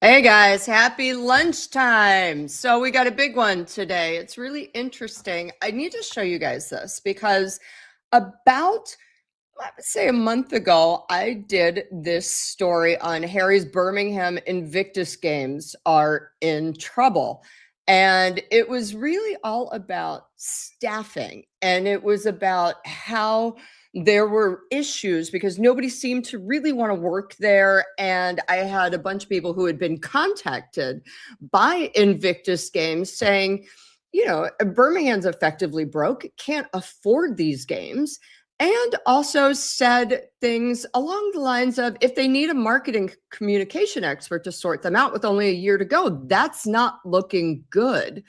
Hey guys, happy lunchtime. So we got a big one today. It's really interesting. I need to show you guys this because about, let's say a month ago, I did this story on Harry's Birmingham Invictus Games are in trouble. And it was really all about staffing. And it was about how there were issues because nobody seemed to really want to work there. And I had a bunch of people who had been contacted by Invictus Games saying, Birmingham's effectively broke, can't afford these games. And also said things along the lines of, if they need a marketing communication expert to sort them out with only a year to go, that's not looking good.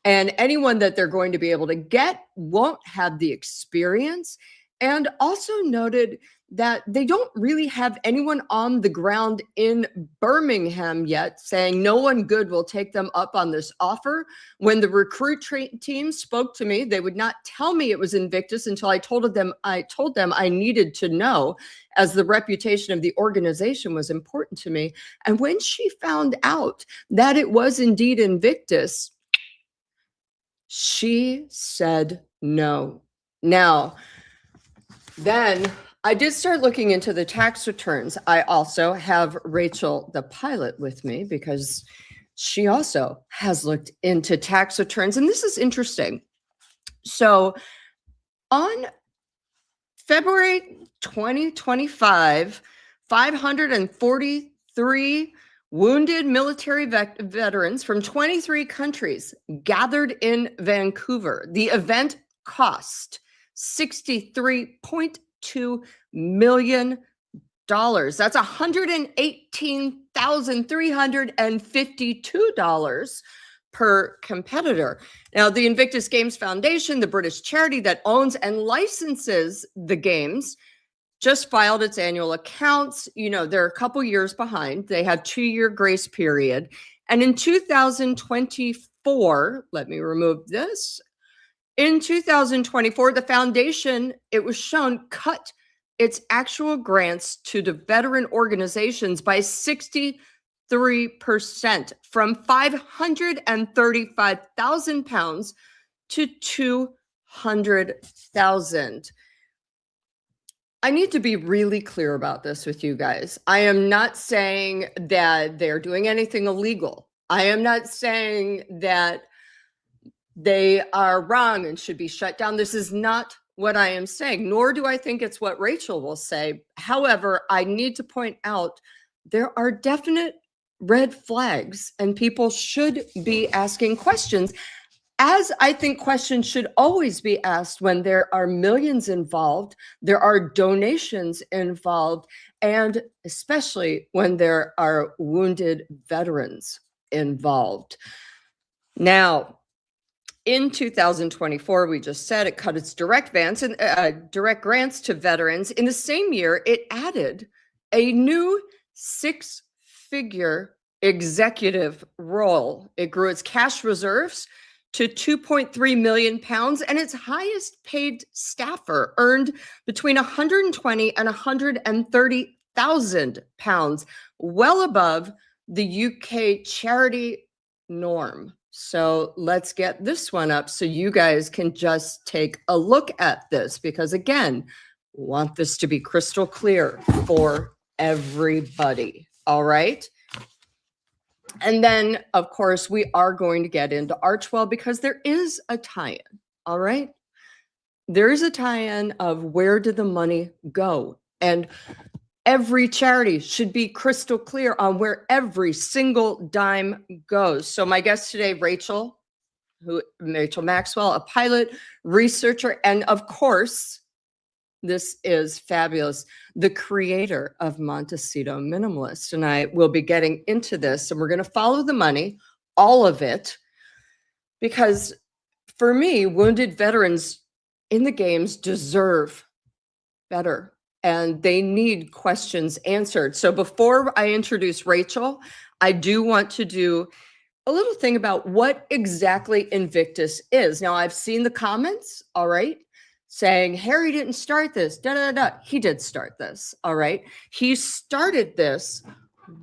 And anyone that they're going to be able to get won't have the experience. And also noted that they don't really have anyone on the ground in Birmingham yet saying no one good will take them up on this offer. When the recruit team spoke to me, they would not tell me it was Invictus until I told them I needed to know, as the reputation of the organization was important to me. And when she found out that it was indeed Invictus, she said no. Now, then I did start looking into the tax returns. I also have Rachel, the pilot, with me because she also has looked into tax returns. And this is interesting. So on February 2025, 543 wounded military veterans from 23 countries gathered in Vancouver. The event cost $63.2 million. That's $118,352 per competitor. Now, the Invictus Games Foundation, the British charity that owns and licenses the games, just filed its annual accounts. They're a couple years behind. They had 2-year grace period. And in 2024, let me remove this. In 2024, the foundation, it was shown, cut its actual grants to the veteran organizations by 63%, from £535,000 to $200,000. I need to be really clear about this with you guys. I am not saying that they're doing anything illegal. I am not saying that they are wrong and should be shut down. This is not what I am saying, nor do I think it's what Rachel will say. However, I need to point out there are definite red flags, and people should be asking questions, as I think questions should always be asked when there are millions involved, there are donations involved, and especially when there are wounded veterans involved. Now, in 2024, we just said it cut its direct grants to veterans. In the same year, it added a new 6-figure executive role. It grew its cash reserves to £2.3 million, and its highest paid staffer earned between £120,000 and £130,000, well above the UK charity norm. So let's get this one up so you guys can just take a look at this, because again, want this to be crystal clear for everybody. All right. And then, of course, we are going to get into Archwell because there is a tie-in. All right. There is a tie-in of where did the money go? And every charity should be crystal clear on where every single dime goes. So my guest today, Rachel Maxwell, a pilot, researcher, and of course, this is fabulous, the creator of Montecito Minimalist. And I will be getting into this, and we're going to follow the money, all of it, because for me, wounded veterans in the games deserve better, and they need questions answered. So before I introduce Rachel, I do want to do a little thing about what exactly Invictus is. Now, I've seen the comments, all right, saying Harry didn't start this, He did start this, all right. He started this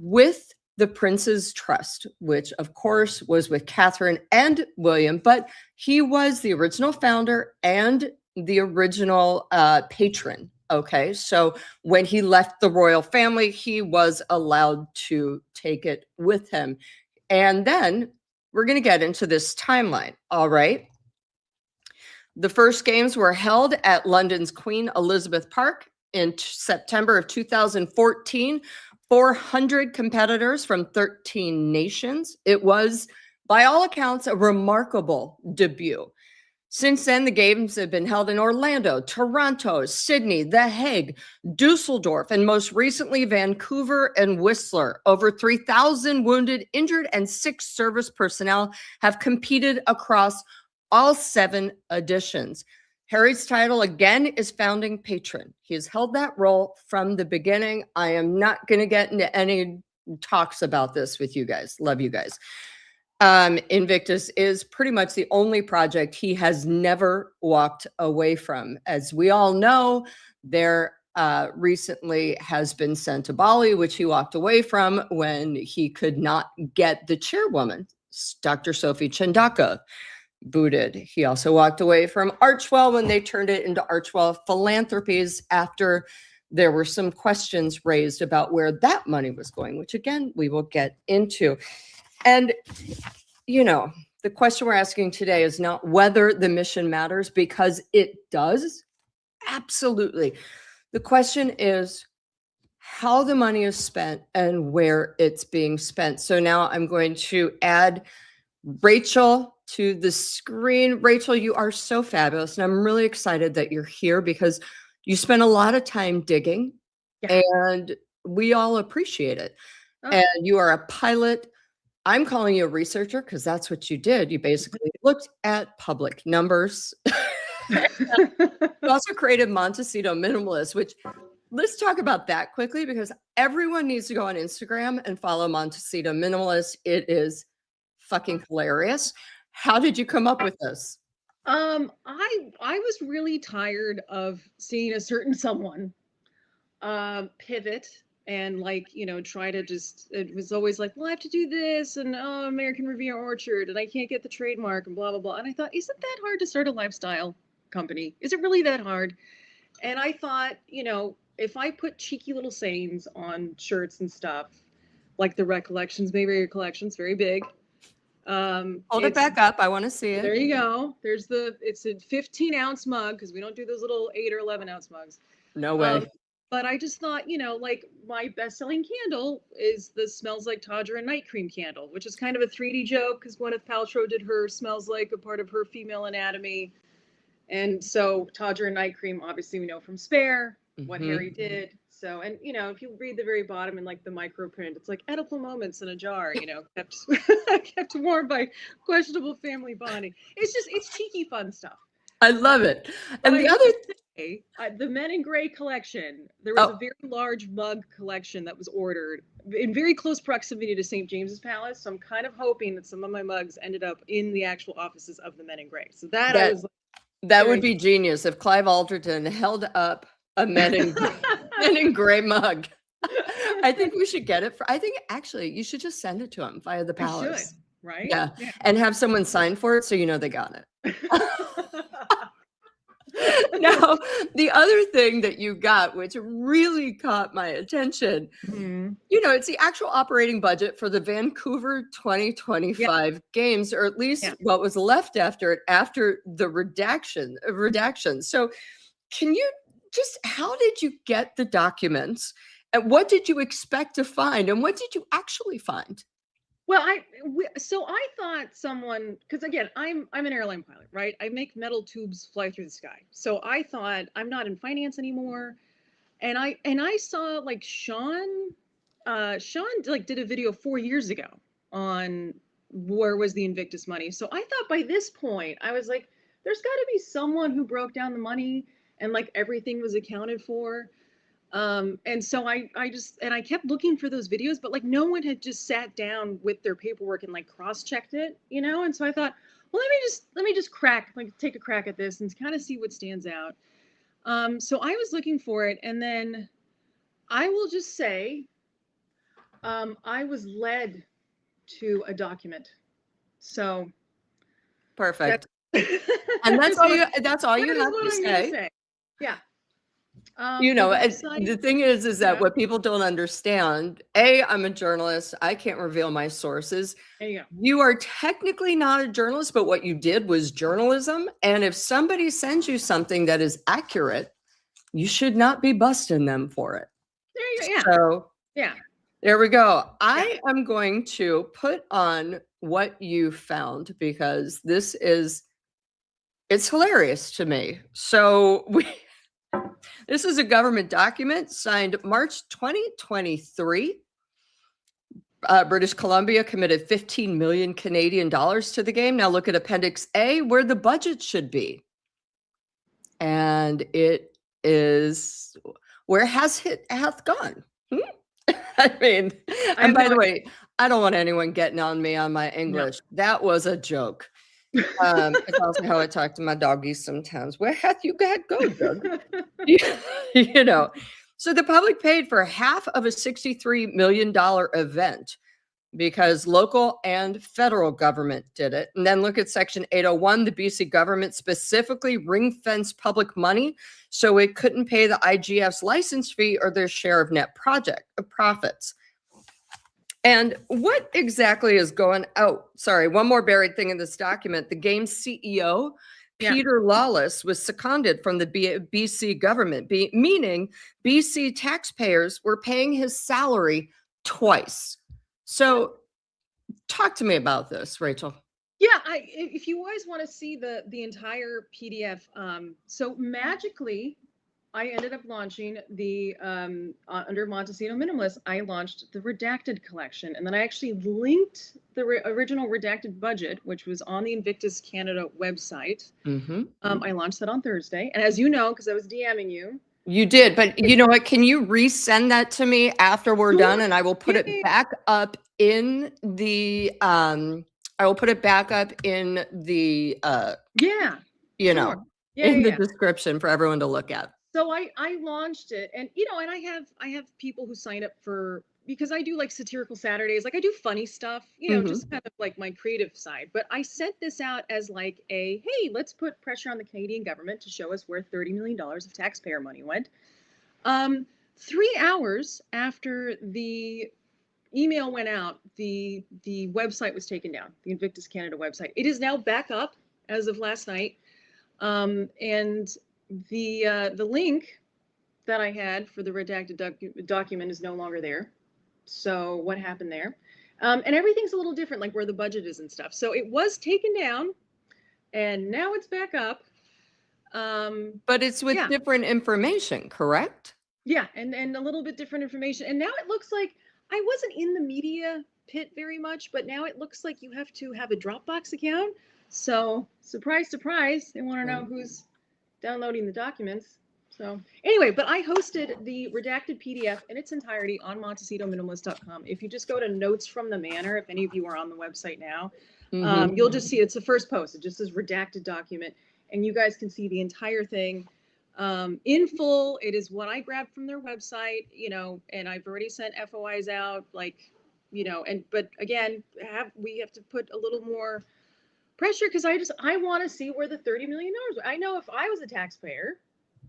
with the Prince's Trust, which of course was with Catherine and William, but he was the original founder and the original patron. Okay, so when he left the royal family, he was allowed to take it with him. And then we're going to get into this timeline. All right. The first games were held at London's Queen Elizabeth Park in September of 2014. 400 competitors from 13 nations. It was, by all accounts, a remarkable debut. Since then, the games have been held in Orlando, Toronto, Sydney, The Hague, Düsseldorf, and most recently Vancouver and Whistler. Over 3,000 wounded, injured, and 6 service personnel have competed across all 7 editions. Harry's title again is founding patron. He has held that role from the beginning. I am not going to get into any talks about this with you guys. Love you guys. Invictus is pretty much the only project he has never walked away from. As we all know, there recently has been sent to Bali, which he walked away from when he could not get the chairwoman, Dr. Sophie Chandaka, booted. He also walked away from Archwell when they turned it into Archwell Philanthropies after there were some questions raised about where that money was going, which again, we will get into. And, you know, the question we're asking today is not whether the mission matters, because it does. Absolutely. The question is how the money is spent and where it's being spent. So now I'm going to add Rachel to the screen. Rachel, you are so fabulous. And I'm really excited that you're here because you spent a lot of time digging, and we all appreciate it. Oh. And you are a pilot. I'm calling you a researcher because that's what you did. You basically looked at public numbers. You also created Montecito Minimalist, which let's talk about that quickly because everyone needs to go on Instagram and follow Montecito Minimalist. It is fucking hilarious. How did you come up with this? I was really tired of seeing a certain someone pivot and try to just, it was always like, well, I have to do this and American Riviera Orchard and I can't get the trademark and blah, blah, blah. And I thought, isn't that hard to start a lifestyle company? Is it really that hard? And I thought, if I put cheeky little sayings on shirts and stuff, like the Recollections, Mayberry Collections, very big. Hold it back up. I want to see it. There you go. It's a 15-ounce mug because we don't do those little 8 or 11-ounce mugs. No way. But I just thought, like my best-selling candle is the Smells Like Todger and Night Cream candle, which is kind of a 3D joke because Gwyneth Paltrow did her Smells Like a part of her female anatomy. And so Todger and Night Cream, obviously we know from Spare, what Harry did. So, and if you read the very bottom in like the micro print, it's like edible moments in a jar, kept warm by questionable family bonding. It's cheeky fun stuff. I love it. And the Men in Gray collection, there was a very large mug collection that was ordered in very close proximity to St. James's Palace. So I'm kind of hoping that some of my mugs ended up in the actual offices of the Men in Gray. So that would be genius if Clive Alderton held up a Men in Gray mug. I think we should get it I think actually you should just send it to him via the palace. Right? Yeah. And have someone sign for it so they got it. Now, the other thing that you got, which really caught my attention, it's the actual operating budget for the Vancouver 2025 games, or at least what was left after it, after the redaction. So can you how did you get the documents and what did you expect to find and what did you actually find? Well, I thought someone, because again, I'm an airline pilot, right? I make metal tubes fly through the sky. So I thought I'm not in finance anymore. And I saw like Sean did a video 4 years ago on where was the Invictus money. So I thought by this point, I was like, there's got to be someone who broke down the money and like everything was accounted for. And so I kept looking for those videos, but like no one had just sat down with their paperwork and like cross-checked it, And so I thought, well, let me just take a crack at this and kind of see what stands out. So I was looking for it, and then I will just say, I was led to a document. So Perfect. that And is what, that's all that you is have what to I'm going to say. say. Yeah. You The know, website. the thing is that Yeah. what people don't understand, A, I'm a journalist. I can't reveal my sources. There you go. You are technically not a journalist, but what you did was journalism. And if somebody sends you something that is accurate, you should not be busting them for it. There you go. Yeah. So Yeah. there we go. I am going to put on what you found because it's hilarious to me. So this is a government document signed March 2023. British Columbia committed 15 million Canadian dollars to the game. Now look at Appendix A, where the budget should be. And it is, where hath gone? I mean, and by the way, I don't want anyone getting on me on my English. No. That was a joke. It's also how I talk to my doggies sometimes. Where hath you got go, Doug? You know, so the public paid for half of a $63 million event because local and federal government did it. And then look at Section 801. The BC government specifically ring-fenced public money so it couldn't pay the IGF's license fee or their share of net profits. And what exactly is going out? Sorry, one more buried thing in this document. The game's CEO, Peter Lawless, was seconded from the BC government, meaning BC taxpayers were paying his salary twice. So talk to me about this, Rachel. Yeah, if you always want to see the entire PDF, so magically, I ended up launching the, under Montecito Minimalist, I launched the Redacted collection. And then I actually linked the original Redacted budget, which was on the Invictus Canada website. I launched that on Thursday. And as you know, because I was DMing you. You did, but you know what? Can you resend that to me after we're done? And I will put it back up in the, I will put it back up in the, you know, in the description for everyone to look at. So I launched it, and you know, and I have people who sign up for, because I do like satirical Saturdays, like I do funny stuff, you know, just kind of like my creative side. But I sent this out as like hey, let's put pressure on the Canadian government to show us where $30 million of taxpayer money went. 3 hours after the email went out, the website was taken down, the Invictus Canada website. It is now back up as of last night, and the link that I had for the redacted document is no longer there. So what happened there? And everything's a little different, like where the budget is and stuff. So it was taken down, and now it's back up. But it's with different information, correct? Yeah, and a little bit different information. And now it looks like, I wasn't in the media pit very much, but now it looks like you have to have a Dropbox account. So surprise, surprise, they want to know who's downloading the documents. So anyway, but I hosted the redacted PDF in its entirety on MontecitoMinimalist.com. If you just go to notes from the manor, if any of you are on the website now, you'll just see it's the first post. It just says redacted document, and you guys can see the entire thing in full. It is what I grabbed from their website, you know, and I've already sent FOIs out, like, you know, but again, we have to put a little more pressure, because I want to see where the $30 million. I know if I was a taxpayer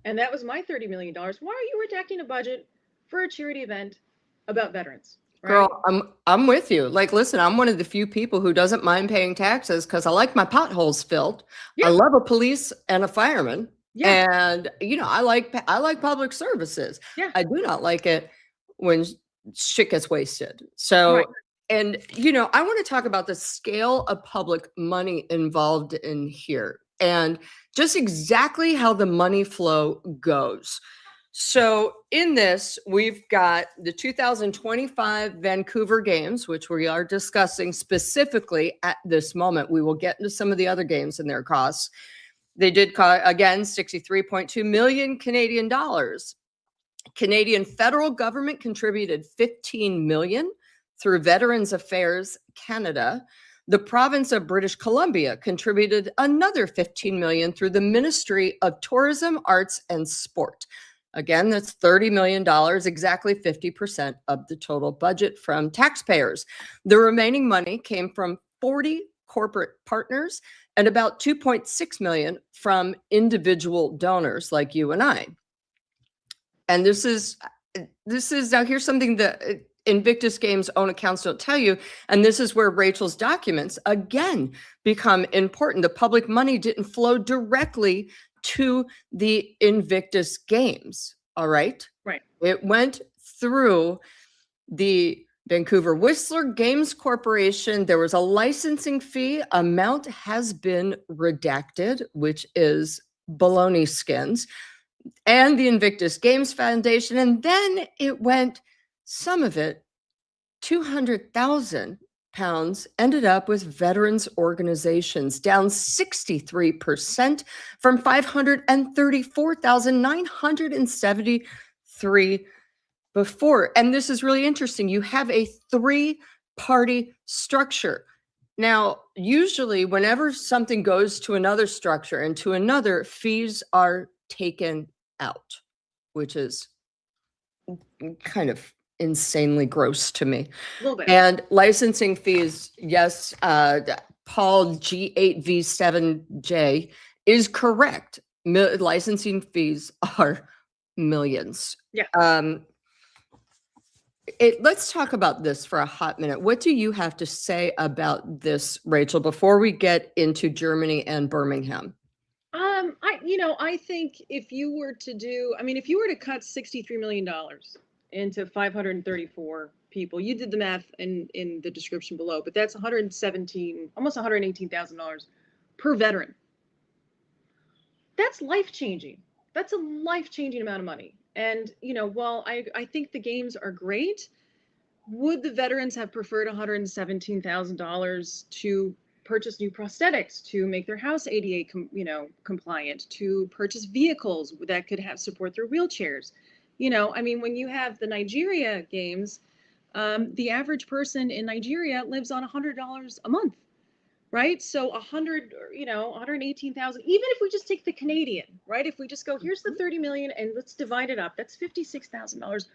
and that was my $30 million, why are you redacting a budget for a charity event about veterans? Right? Girl, I'm with you. Like, listen, I'm one of the few people who doesn't mind paying taxes because I like my potholes filled. I love a police and a fireman. And you know, I like public services. I do not like it when shit gets wasted. So and, you know, I want to talk about the scale of public money involved in here and just exactly how the money flow goes. So in this, we've got the 2025 Vancouver Games, which we are discussing specifically at this moment. We will get into some of the other games and their costs. They did, again, 63.2 million Canadian dollars. Canadian federal government contributed 15 million through Veterans Affairs Canada. The province of British Columbia contributed another 15 million through the Ministry of Tourism, Arts, and Sport. Again, that's $30 million, exactly 50% of the total budget from taxpayers. The remaining money came from 40 corporate partners and about 2.6 million from individual donors like you and I. And this is now, here's something that Invictus Games own accounts don't tell you. And this is where Rachel's documents again become important. The public money didn't flow directly to the Invictus Games. All right. Right. It went through the Vancouver Whistler Games Corporation. There was a licensing fee. Amount has been redacted, which is baloney skins, and the Invictus Games Foundation. And then it went, some of it, 200,000 pounds, ended up with veterans organizations, down 63% from 534,973 before. And this is really interesting. You have a three-party structure. Now, usually whenever something goes to another structure and to another, fees are taken out, which is kind of insanely gross to me. A little bit. And licensing fees, yes, Paul G8V7J is correct. Licensing fees are millions. Yeah. Let's talk about this for a hot minute. What do you have to say about this, Rachel, before we get into Germany and Birmingham? I think if you were to cut $63 million into 534 people, you did the math in the description below, but that's almost $118,000 per veteran. That's life-changing. That's a life-changing amount of money. And, while I think the games are great, would the veterans have preferred $117,000 to purchase new prosthetics, to make their house ADA compliant, to purchase vehicles that could have support their wheelchairs? When you have the Nigeria games, the average person in Nigeria lives on $100 a month, right? So 118,000, even if we just take the Canadian, right? If we just go, here's the 30 million and let's divide it up, that's $56,000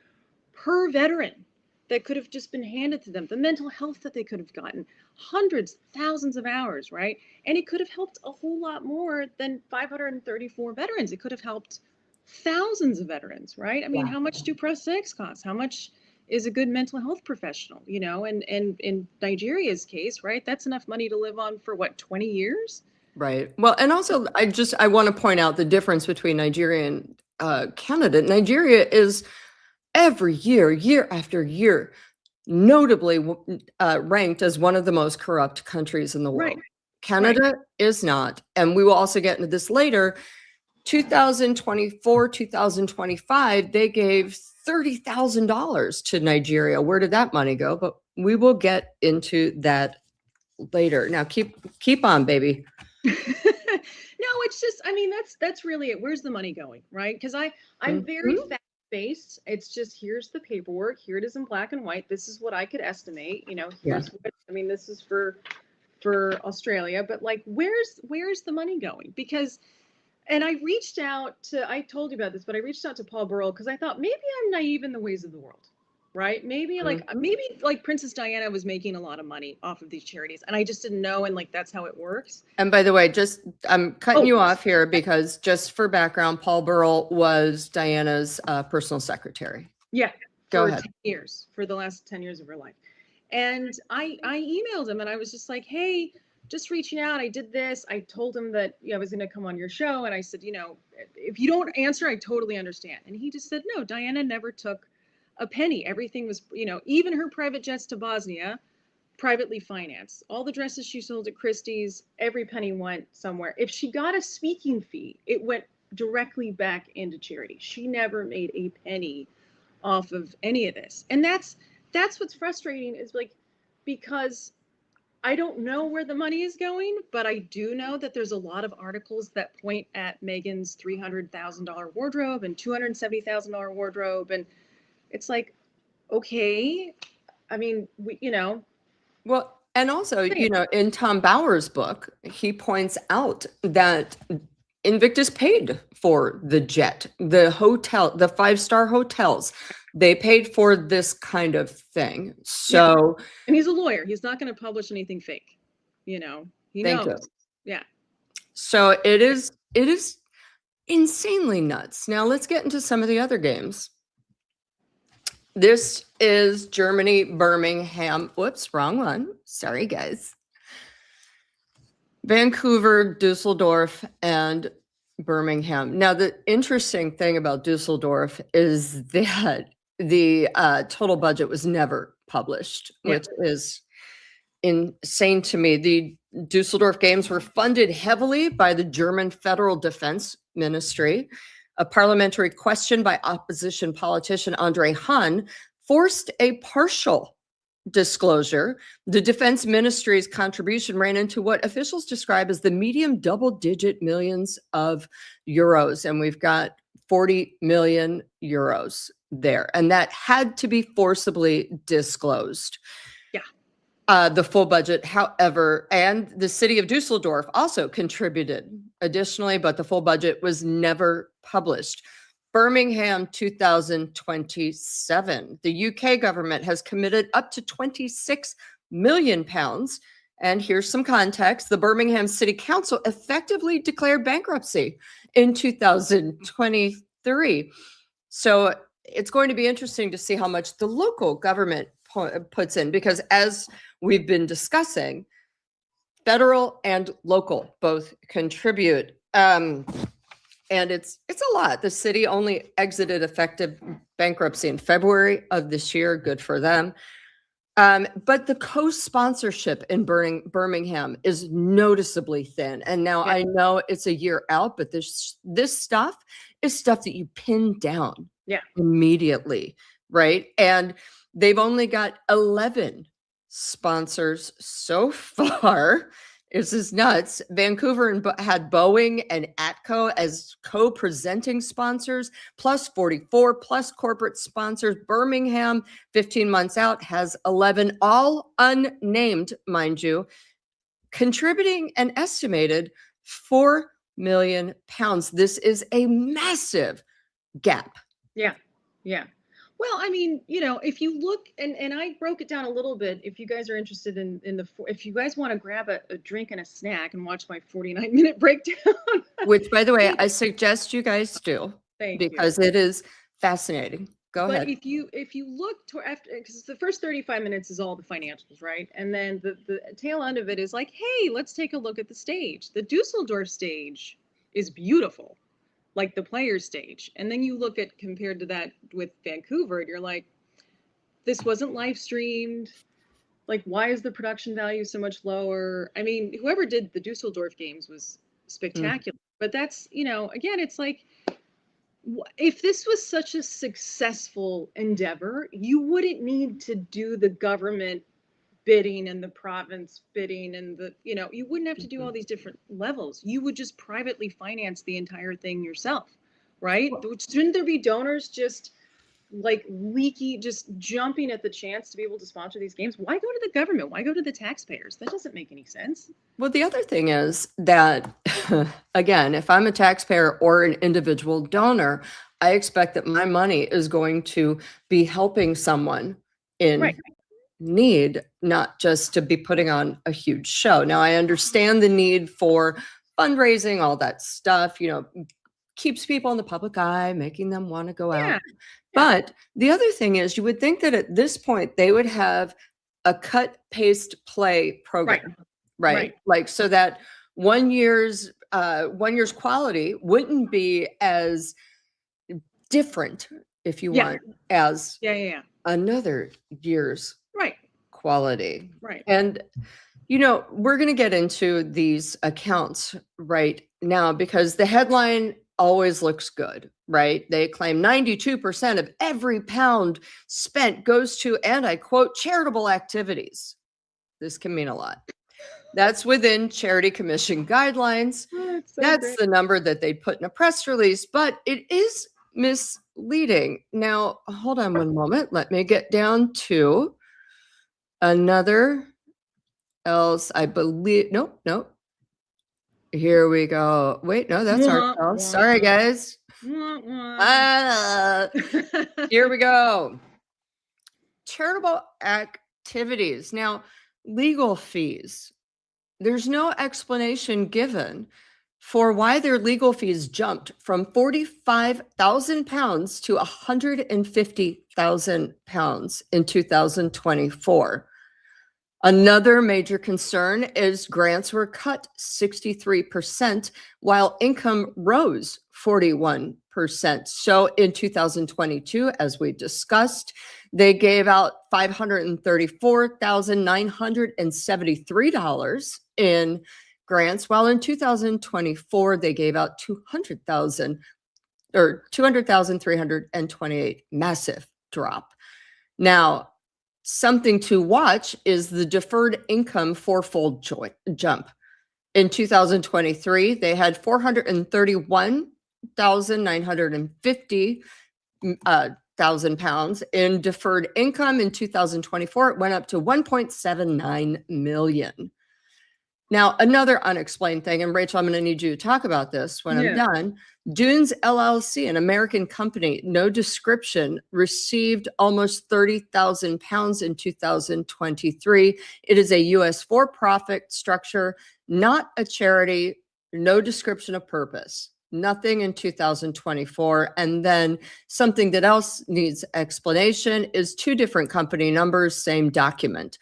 per veteran that could have just been handed to them. The mental health that they could have gotten, hundreds, thousands of hours, right? And it could have helped a whole lot more than 534 veterans. It could have helped thousands of veterans, right? How much do prosthetics cost? How much is a good mental health professional, and in Nigeria's case, right, that's enough money to live on for 20 years? Right. Well, and also I want to point out the difference between Nigeria and Canada. Nigeria is every year after year, notably ranked as one of the most corrupt countries in the world. Right. Canada is not. And we will also get into this later. 2024, 2025, they gave $30,000 to Nigeria. Where did that money go? But we will get into that later. Now keep on, baby. No, it's just, that's really it. Where's the money going, right? Because I'm very fact-based. It's just, here's the paperwork. Here it is in black and white. This is what I could estimate. This is for Australia, but where's the money going? Because, and I told you about this, but I reached out to Paul Burrell because I thought maybe I'm naive in the ways of the world, right? Maybe Princess Diana was making a lot of money off of these charities and I just didn't know. And that's how it works. And by the way, I'm cutting you off here because just for background, Paul Burrell was Diana's personal secretary. Yeah. Go ahead. 10 years, for the last 10 years of her life. And I emailed him and I was just like, hey, just reaching out. I did this. I told him that I was going to come on your show. And I said, if you don't answer, I totally understand. And he just said, no, Diana never took a penny. Everything was, even her private jets to Bosnia, privately financed. All the dresses she sold at Christie's, every penny went somewhere. If she got a speaking fee, it went directly back into charity. She never made a penny off of any of this. And that's what's frustrating is because I don't know where the money is going, but I do know that there's a lot of articles that point at Meghan's $300,000 wardrobe and $270,000 wardrobe. And it's like, okay, Well, and also, in Tom Bauer's book, he points out that Invictus paid for the jet, the hotel, the 5-star hotels. They paid for this kind of thing. So, and he's a lawyer. He's not going to publish anything fake. You know, he thank knows. you. Yeah. So it is insanely nuts. Now let's get into some of the other games. This is Germany, Birmingham. Whoops, wrong one. Sorry, guys. Vancouver, Düsseldorf, and Birmingham. Now, the interesting thing about Düsseldorf is that the total budget was never published, which is insane to me. The Düsseldorf Games were funded heavily by the German Federal Defense Ministry. A parliamentary question by opposition politician Andre Hahn forced a partial disclosure. The Defense Ministry's contribution ran into what officials describe as the medium double-digit millions of euros, and we've got 40 million euros there, and that had to be forcibly disclosed. The full budget, however, and the city of Düsseldorf also contributed additionally, but the full budget was never published. Birmingham 2027. The UK government has committed up to £26 million. And here's some context. The Birmingham City Council effectively declared bankruptcy in 2023. So it's going to be interesting to see how much the local government puts in, because as we've been discussing, federal and local both contribute. And it's a lot. The city only exited effective bankruptcy in February of this year. Good for them. But the co-sponsorship in Birmingham is noticeably thin. And now I know it's a year out, but this stuff is stuff that you pin down immediately, right? And they've only got 11 sponsors so far. This is nuts. Vancouver had Boeing and ATCO as co-presenting sponsors, plus 44 plus corporate sponsors. Birmingham, 15 months out, has 11, all unnamed, mind you, contributing an estimated £4 million. This is a massive gap. Yeah. Well, I mean, if you look, and I broke it down a little bit, if you guys are interested if you guys want to grab a drink and a snack and watch my 49-minute breakdown. Which, by the way, I suggest you guys do. Because it is fascinating. Go ahead. But if you look to after, because the first 35 minutes is all the financials, right? And then the tail end of it is like, hey, let's take a look at the stage. The Dusseldorf stage is beautiful, like the players stage. And then you look at compared to that with Vancouver, and you're like, this wasn't live streamed. Like, why is the production value so much lower? I mean, whoever did the Düsseldorf games was spectacular. But that's, again, it's like, if this was such a successful endeavor, you wouldn't need to do the government bidding and the province bidding and you wouldn't have to do all these different levels. You would just privately finance the entire thing yourself, right? Shouldn't there be donors just like leaky, just jumping at the chance to be able to sponsor these games? Why go to the government? Why go to the taxpayers? That doesn't make any sense. Well, the other thing is that, again, if I'm a taxpayer or an individual donor, I expect that my money is going to be helping someone in need, not just to be putting on a huge show. Now, I understand the need for fundraising, all that stuff, keeps people in the public eye, making them want to go out. But the other thing is, you would think that at this point they would have a cut, paste, play program, right? Like, so that one year's quality wouldn't be as different, if you want, as another year's quality. And we're going to get into these accounts right now, because the headline always looks good, right? They claim 92% of every pound spent goes to, and I quote, charitable activities. This can mean a lot. That's within Charity Commission guidelines. That's the number that they put in a press release, but it is misleading. Now, hold on one moment. Let me get down to another else. I believe, nope. Here we go. Wait, no, that's Wah, ourselves. wah, Sorry, guys. wah, wah. Ah, here we go. Charitable activities. Now, legal fees. There's no explanation given for why their legal fees jumped from £45,000 to £150,000 in 2024. Another major concern is grants were cut 63%, while income rose 41%. So in 2022, as we discussed, they gave out $534,973 in grants, while in 2024, they gave out 200,000 or 200,328, massive drop. Now, something to watch is the deferred income fourfold jump. In 2023, they had 431,950 thousand pounds in deferred income. In 2024, it went up to 1.79 million. Now, another unexplained thing, and Rachel, I'm going to need you to talk about this when I'm done. Dunes LLC, an American company, no description, received almost 30,000 pounds in 2023. It is a U.S. for-profit structure, not a charity, no description of purpose. Nothing in 2024. And then something that else needs explanation is two different company numbers, same document.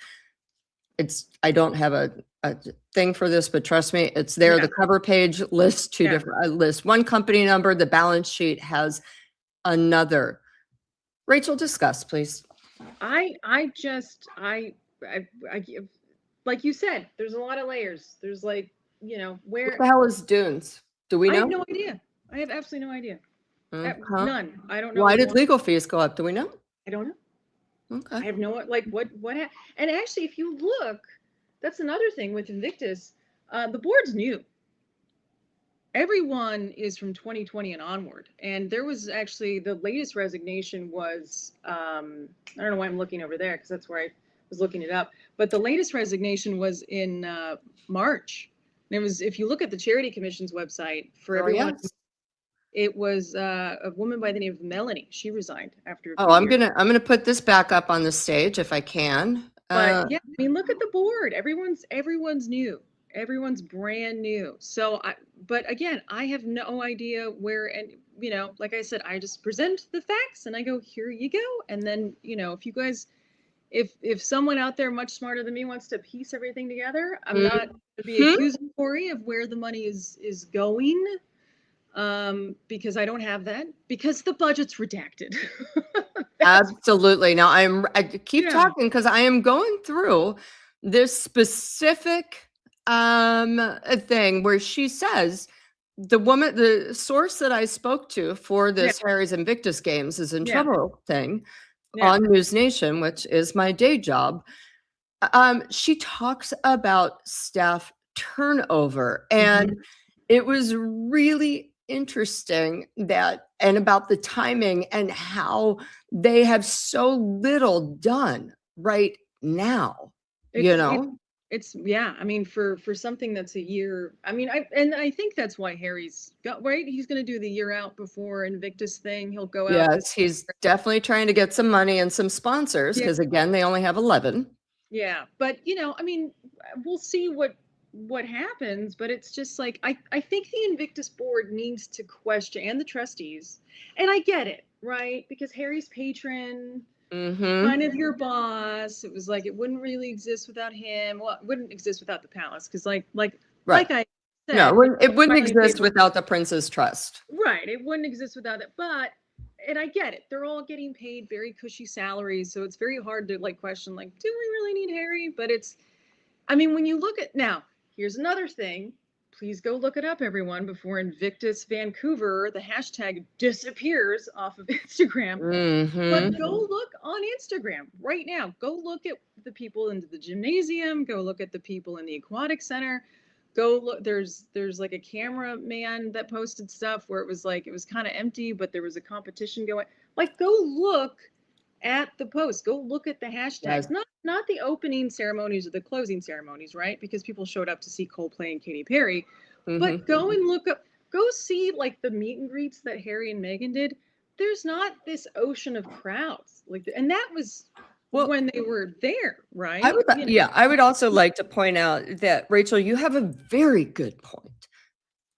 I don't have a thing for this, but trust me, it's there. The cover page lists two different, lists one company number. The balance sheet has another. Rachel, discuss, please. I like you said, there's a lot of layers. There's like, where What the hell is Dunes? Do we know? I have no idea. I have absolutely no idea. None. I don't know. Why did legal fees go up? Do we know? I don't know. Okay. I have no, like, and actually, if you look, that's another thing with Invictus, the board's new. Everyone is from 2020 and onward. And there was actually, the latest resignation was, I don't know why I'm looking over there, because that's where I was looking it up. But the latest resignation was in March. And it was, if you look at the Charity Commission's website, for everyone, it was a woman by the name of Melanie. She resigned after. I'm gonna put this back up on the stage if I can. But yeah, I mean, look at the board. Everyone's new. Everyone's brand new. So but again, I have no idea where, and like I said, I just present the facts and I go, here you go. And then, if you guys, if someone out there much smarter than me wants to piece everything together, I'm not going to be accusatory of where the money is going. Because I don't have that, because the budget's redacted. Absolutely. Now I keep talking because I am going through this specific thing where she says the source that I spoke to for this Harry's Invictus Games is in trouble thing on News Nation, which is my day job. She talks about staff turnover, and it was really interesting and about the timing and how they have so little done right now. It's I mean, for something that's a year, I mean, I think that's why Harry's got right. He's going to do the year out before Invictus thing. He'll go out. Yes, he's definitely trying to get some money and some sponsors, because again, they only have 11. Yeah, but I mean, we'll see what happens, but it's just like, I think the Invictus board needs to question, and the trustees, and I get it, right? Because Harry's patron, kind of your boss. It was like, it wouldn't really exist without him. Well, it wouldn't exist without the palace, because like I said, no, it wouldn't exist without the prince's trust. Right, it wouldn't exist without it. But, and I get it, they're all getting paid very cushy salaries, so it's very hard to like question, like, do we really need Harry? But it's, I mean, when you look at now, here's another thing. Please go look it up, everyone, before Invictus Vancouver, the hashtag, disappears off of Instagram. But go look on Instagram right now. Go look at the people into the gymnasium. Go look at the people in the aquatic center. Go look. There's like a cameraman that posted stuff where it was like, it was kind of empty, but there was a competition going. Like, go look at the post. Go look at the hashtags. Not the opening ceremonies or the closing ceremonies, right? Because people showed up to see Coldplay and Katy Perry. But go and go see like the meet and greets that Harry and Meghan did. There's not this ocean of crowds and that was Well, when they were there, right? I would, I would also like to point out that, Rachel, you have a very good point.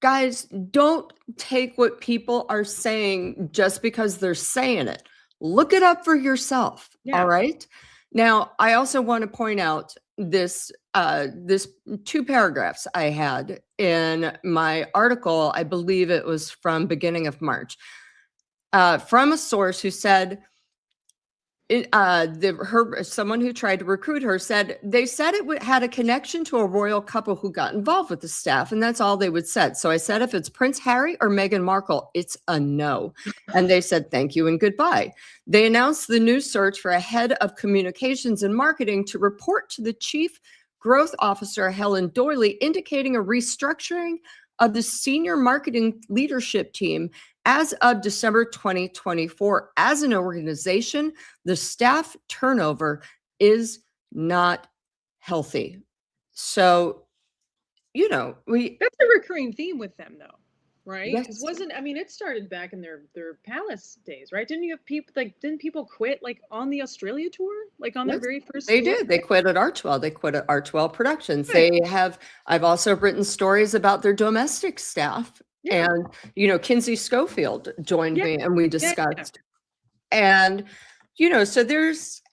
Guys, don't take what people are saying just because they're saying it. Look it up for yourself. All right. Now, I also want to point out this 2 paragraphs I had in my article. I believe it was from beginning of March, from a source who said, someone who tried to recruit her said they said it had a connection to a royal couple who got involved with the staff, and that's all they would said. So I said, if it's Prince Harry or Meghan Markle, it's a no. And they said thank you and goodbye. They announced the new search for a head of communications and marketing to report to the chief growth officer, Helen Doyley, indicating a restructuring of the senior marketing leadership team as of December 2024. As an organization, the staff turnover is not healthy. So, that's a recurring theme with them, though, right? Because yes. it started back in their palace days, right? Didn't you have people didn't people quit like on the Australia tour, like on their very first They tour? did. They quit at Archwell. They quit at Archwell Productions. I've also written stories about their domestic staff. And, Kinsey Schofield joined me and we discussed. And, so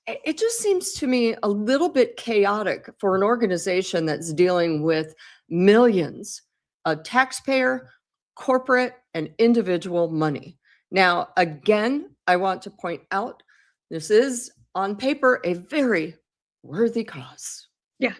it just seems to me a little bit chaotic for an organization that's dealing with millions of taxpayer, corporate, and individual money. Now, again, I want to point out, this is on paper a very worthy cause. Yeah.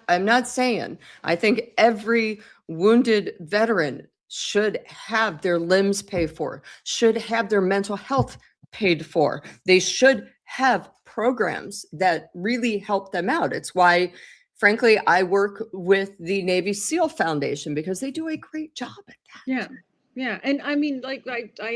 I'm not saying I think every wounded veteran should have their limbs paid for, should have their mental health paid for. They should have programs that really help them out. It's why, frankly, I work with the Navy SEAL Foundation, because they do a great job at that. Yeah. Yeah. And I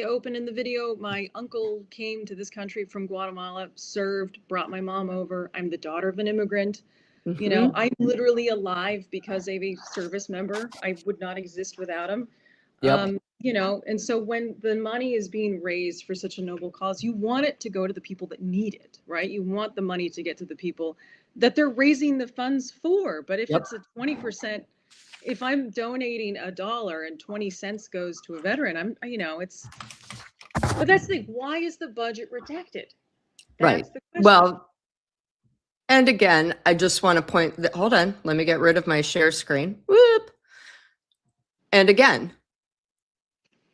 open in the video, my uncle came to this country from Guatemala, served, brought my mom over. I'm the daughter of an immigrant. I'm literally alive because of a service member. I would not exist without him. And so when the money is being raised for such a noble cause, you want it to go to the people that need it, right? You want the money to get to the people that they're raising the funds for. But if it's a 20%, if I'm donating $1 and 20 cents goes to a veteran, but that's the thing. Why is the budget redacted? That's the question. Well, and again, I just want to point that, hold on, let me get rid of my share screen. Whoop. And again,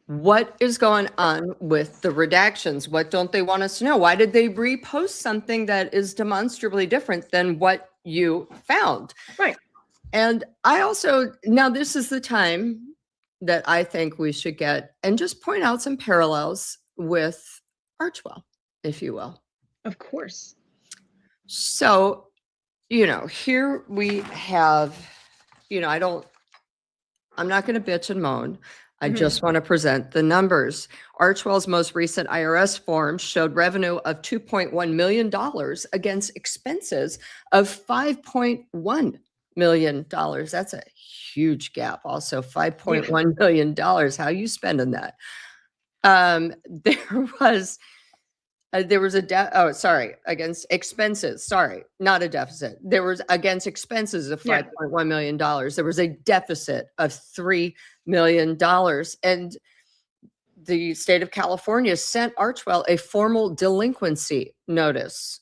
what is going on with the redactions? What don't they want us to know? Why did they repost something that is demonstrably different than what you found? Right. And I also, now this is the time that I think we should get and just point out some parallels with Archwell, if you will. Of course. So, here we have, I'm not going to bitch and moan. I just want to present the numbers. Archwell's most recent IRS form showed revenue of $2.1 million against expenses of $5.1 million. That's a huge gap. Also, $5.1 million. How are you spending that? There was against expenses. Sorry, not a deficit. There was against expenses of $5.1 million. There was a deficit of $3 million. And the state of California sent Archwell a formal delinquency notice.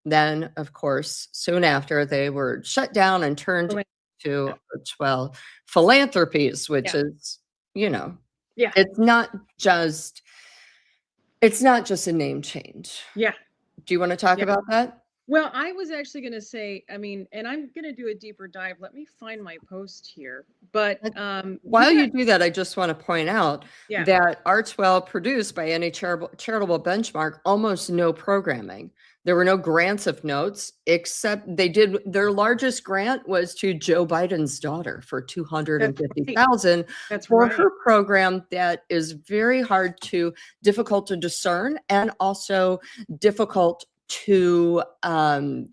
Then, of course, soon after, they were shut down and turned to Archwell Philanthropies, which is, it's not just a name change. Yeah. Do you want to talk about that? Well, I was actually going to say, and I'm going to do a deeper dive. Let me find my post here. But while you do that, I just want to point out that Archwell produced, by any charitable benchmark, almost no programming. There were no grants of notes, except their largest grant was to Joe Biden's daughter for $250,000 for her program that is very difficult to discern, and also difficult to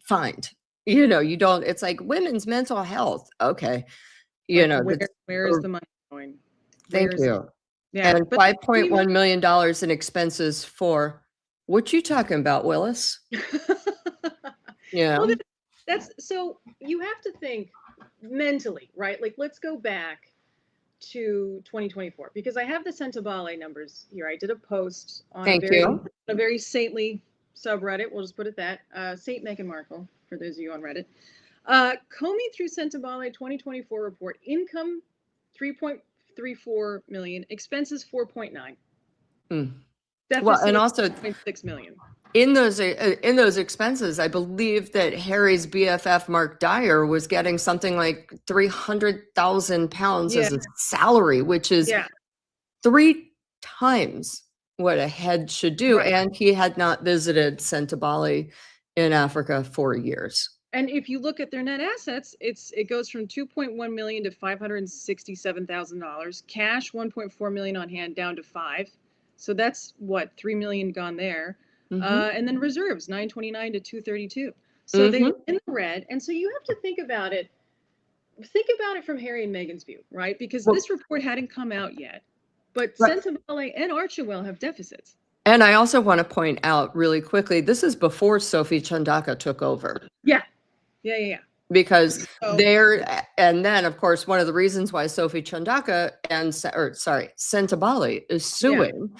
find. It's like women's mental health. Okay. you Like know, that's, where is the money going? thank Where's you. yeah, And but $5.1 million in expenses for, what you talking about, Willis? Yeah. well, that's so you have to think mentally, right? Like let's go back to 2024 because I have the Centabale numbers here. I did a post on Thank you. a very saintly subreddit. We'll just put it that Saint Meghan Markle for those of you on Reddit. Combing through Centabale 2024 report, income 3.34 million, expenses 4.9, Mm. Well, deficit and of also 0.6 million. in those expenses, I believe that Harry's BFF Mark Dyer was getting something like 300,000 pounds as Yeah, a salary, which is yeah, 3 times what a head should do. right. And he had not visited Centabali in Africa for years. And if you look at their net assets, it goes from 2.1 million to $567,000. Cash 1.4 million on hand down to 5. So that's what 3 million gone there. Mhm. And then reserves 929 to 232. So they Mhm. were in the red. And so you have to think about it. Think about it from Harry and Meghan's view, right? Because Well, this report hadn't come out yet. But right. Centinela and Archewell have deficits. And I also want to point out really quickly, this is before Sophie Chandaka took over. Yeah. Yeah, yeah, yeah. Because So, and then of course, one of the reasons why Sophie Chandaka and, Sentabali is suing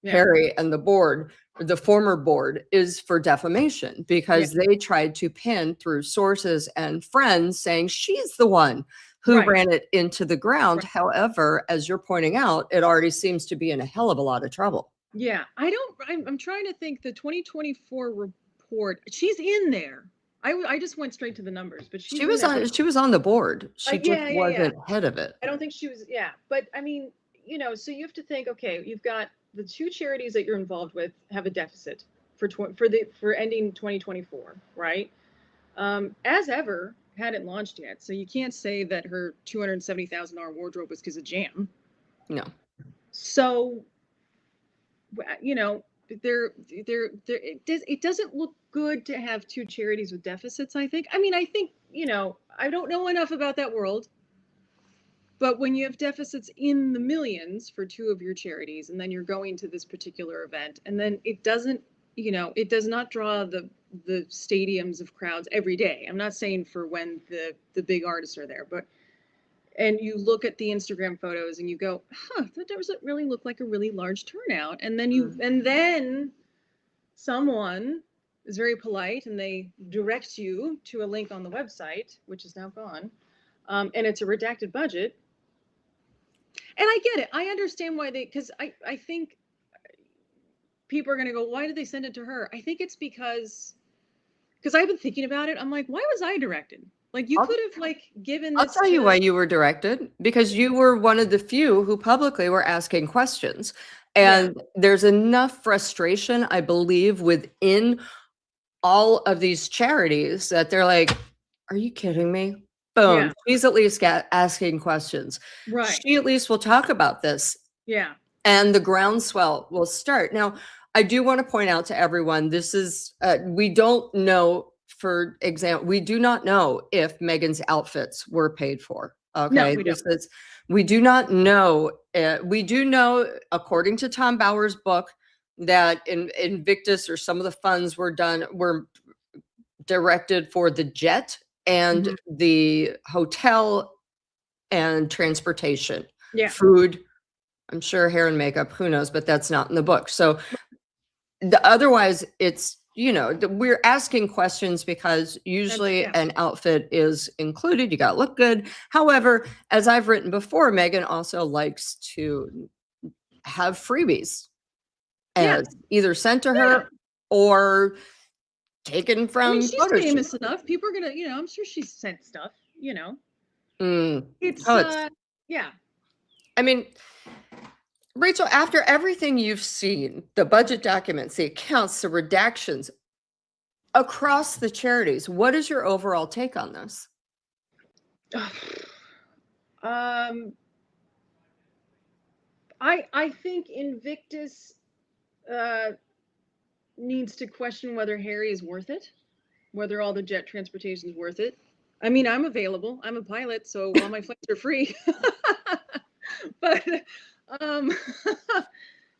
yeah, Harry and the board, the former board, is for defamation because they tried to pin through sources and friends saying she's the one who right. ran it into the ground. Right. However, as you're pointing out, it already seems to be in a hell of a lot of trouble. Yeah, I'm trying to think the 2024 report. She's in there. I just went straight to the numbers, but she's in there. She was on the board. She just Yeah, yeah, yeah. wasn't head of it. I don't think she was. Yeah, but I mean, so you have to think. Okay, you've got the two charities that you're involved with have a deficit for ending 2024, right? As ever hadn't launched yet, so you can't say that her $270,000 wardrobe was because of jam. No. So it doesn't look good to have two charities with deficits. I think I don't know enough about that world, but when you have deficits in the millions for two of your charities and then you're going to this particular event and then it does not draw the stadiums of crowds every day. I'm not saying for when the big artists are there, but and you look at the Instagram photos and you go, that doesn't really look like a really large turnout. And then someone is very polite and they direct you to a link on the website, which is now gone. And it's a redacted budget. And I get it. I understand why because I think people are going to go, why did they send it to her? I think it's because I've been thinking about it. I'm like, why was I directed? Like you could have given this. I'll tell you why you were directed, because you were one of the few who publicly were asking questions. And there's enough frustration, I believe, within all of these charities that they're like, are you kidding me? Boom. Yeah. She's at least asking questions. Right. She at least will talk about this. Yeah. And the groundswell will start. Now, I do want to point out to everyone, this is, we don't know, for example, we do not know if Meghan's outfits were paid for. Okay. No, we don't. We do not know. We do know, according to Tom Bauer's book, that Invictus or some of the funds were directed for the jet and the hotel and transportation, food. I'm sure hair and makeup, who knows, but that's not in the book. So otherwise it's, we're asking questions because usually an outfit is included. You got to look good. However, as I've written before, Meghan also likes to have freebies either sent to her or taken from she's famous enough. People are going to, I'm sure she's sent stuff, It's, yeah. I mean, Rachel, after everything you've seen, the budget documents, the accounts, the redactions across the charities, what is your overall take on this? I think Invictus needs to question whether Harry is worth it, whether all the jet transportation is worth it. I mean, I'm available. I'm a pilot, so all my flights are free. But um,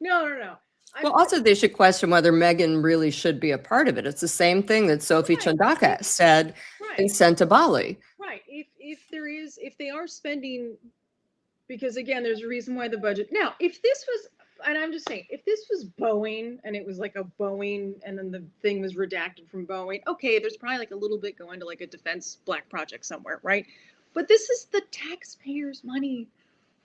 no. Well, also they should question whether Meghan really should be a part of it. It's the same thing that Sophie Right, Chandaka said in right, Sent to Bali. right. If they are spending, because again, there's a reason why the budget. Now, if this was, and I'm just saying, if this was Boeing and it was like a Boeing and then the thing was redacted from Boeing, okay, there's probably like a little bit going to like a defense black project somewhere, right? But this is the taxpayers' money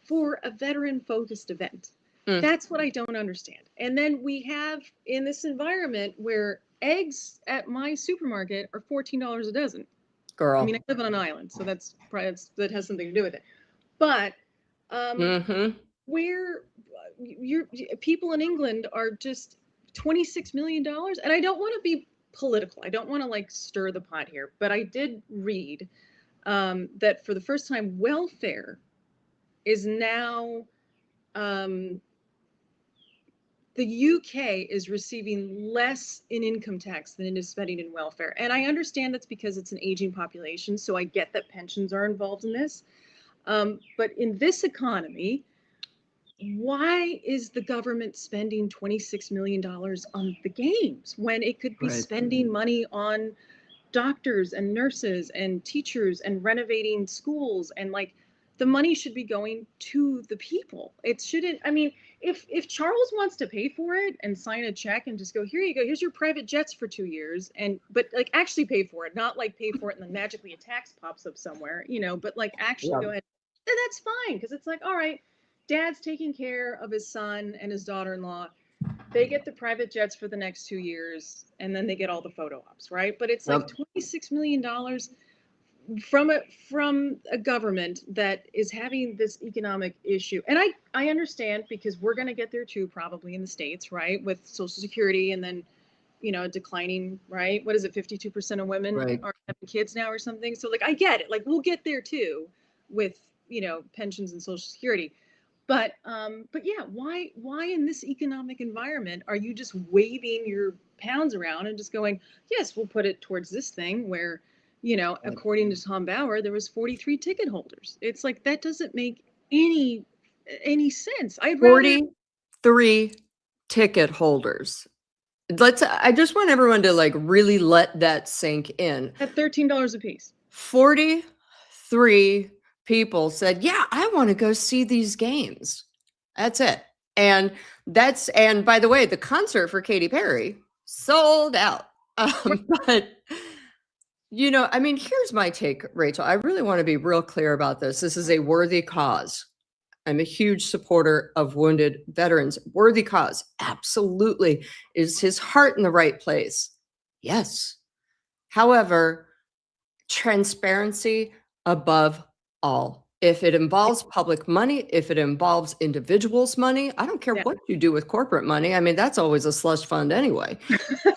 for a veteran focused event. That's what I don't understand. And then we have in this environment where eggs at my supermarket are $14 a dozen. Girl. I mean, I live on an island, so that's probably that has something to do with it. But where your people in England are just $26 million, and I don't want to be political. I don't want to like stir the pot here, but I did read that for the first time, welfare is now the UK is receiving less in income tax than it is spending in welfare. And I understand that's because it's an aging population, so I get that pensions are involved in this. But in this economy, why is the government spending $26 million on the games when it could be spending money on doctors and nurses and teachers and renovating schools, and like the money should be going to the people. It shouldn't. I mean, if Charles wants to pay for it and sign a check and just go, here you go, here's your private jets for 2 years, and but like actually pay for it, not like pay for it and then magically a tax pops up somewhere, but like actually go ahead, then that's fine, because it's like, all right, dad's taking care of his son and his daughter-in-law. They get the private jets for the next 2 years, and then they get all the photo ops, right? But it's like $26 million from a government that is having this economic issue. And I understand, because we're going to get there too, probably in the States, right? With Social Security, and then, declining, right? What is it? 52% of women are having kids now or something. So like, I get it. Like, we'll get there too with, pensions and Social Security. But yeah, why in this economic environment are you just waving your pounds around and just going, yes, we'll put it towards this thing where, according to Tom Bauer, there was 43 ticket holders. It's like, that doesn't make any sense. I'd rather 43 ticket holders. I just want everyone to like really let that sink in. At $13 a piece. 43 people said, yeah, I want to go see these games. That's it. And by the way, the concert for Katy Perry sold out. But, I mean, here's my take, Rachel. I really want to be real clear about this. This is a worthy cause. I'm a huge supporter of wounded veterans. Worthy cause. Absolutely. Is his heart in the right place? Yes. However, transparency above all. If it involves public money, if it involves individuals' money, I don't care what you do with corporate money. I mean, that's always a slush fund anyway.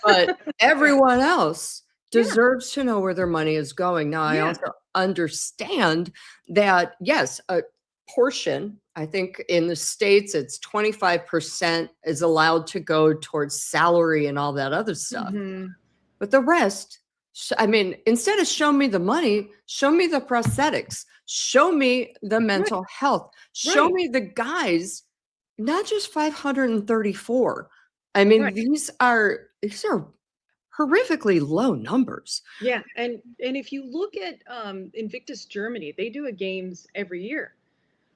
But everyone else deserves to know where their money is going. Now, I also understand that, yes, a portion, I think in the States, it's 25% is allowed to go towards salary and all that other stuff. But the rest, I mean, instead of show me the money, show me the prosthetics, show me the mental health, show me the guys, not just 534. I mean, these are horrifically low numbers. Yeah. And if you look at Invictus Germany, they do a games every year.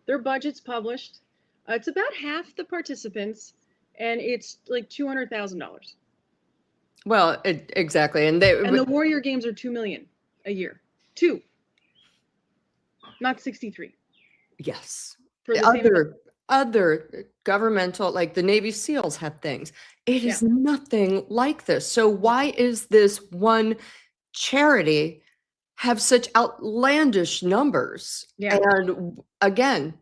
Their budget's published. It's about half the participants, and it's like $200,000. Well, exactly. And the Warrior Games are $2 million a year. 2. Not 63. Yes. For the other governmental, like the Navy SEALs have things. It is nothing like this. So why is this one charity have such outlandish numbers? And again,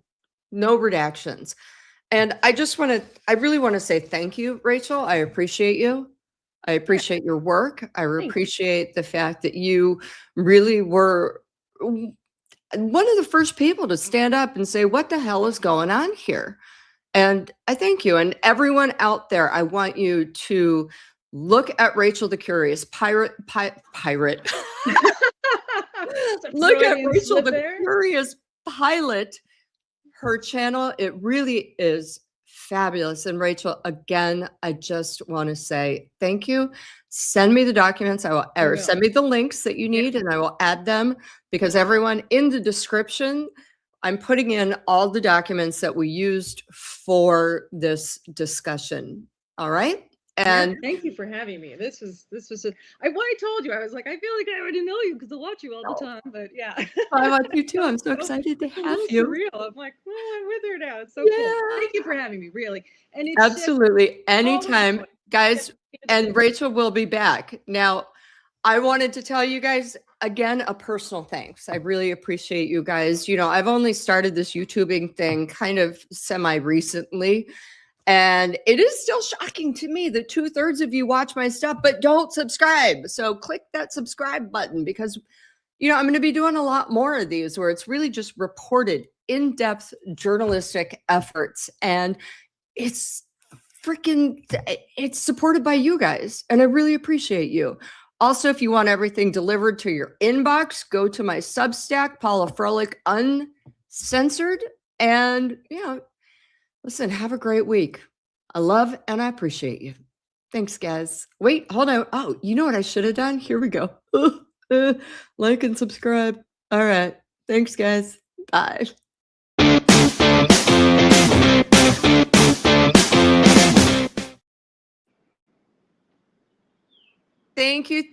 no redactions. And I really want to say thank you, Rachel. I appreciate you. I appreciate your work. I appreciate the fact that you really were one of the first people to stand up and say, what the hell is going on here? And I thank you. And everyone out there, I want you to look at Rachel the Curious Pirate. Look at Freudian Rachel, slip the there. Curious Pilot. Her channel, it really is fabulous. And Rachel, again, I just want to say thank you. Send me the documents. Or send me the links that you need, and I will add them, because everyone, in the description, I'm putting in all the documents that we used for this discussion. All right. And thank you for having me. This was I told you, I was like, I feel like I already know you because I watch you all the time. But yeah, I want you too. I'm so excited to have you. Surreal. I'm like, I'm with her now. It's so cool. Thank you for having me, really. And it's absolutely anytime, guys. And Rachel will be back. Now, I wanted to tell you guys again a personal thanks. I really appreciate you guys. You know, I've only started this YouTubing thing kind of semi recently. And it is still shocking to me that 2/3 of you watch my stuff, but don't subscribe. So click that subscribe button, because, you know, I'm going to be doing a lot more of these where it's really just reported in-depth journalistic efforts. And it's supported by you guys. And I really appreciate you. Also, if you want everything delivered to your inbox, go to my Substack, Paula Froelich Uncensored. And, you know, listen, have a great week. I love and I appreciate you. Thanks, guys. Wait, hold on. Oh, you know what I should have done? Here we go. Like and subscribe. All right. Thanks, guys. Bye. Thank you.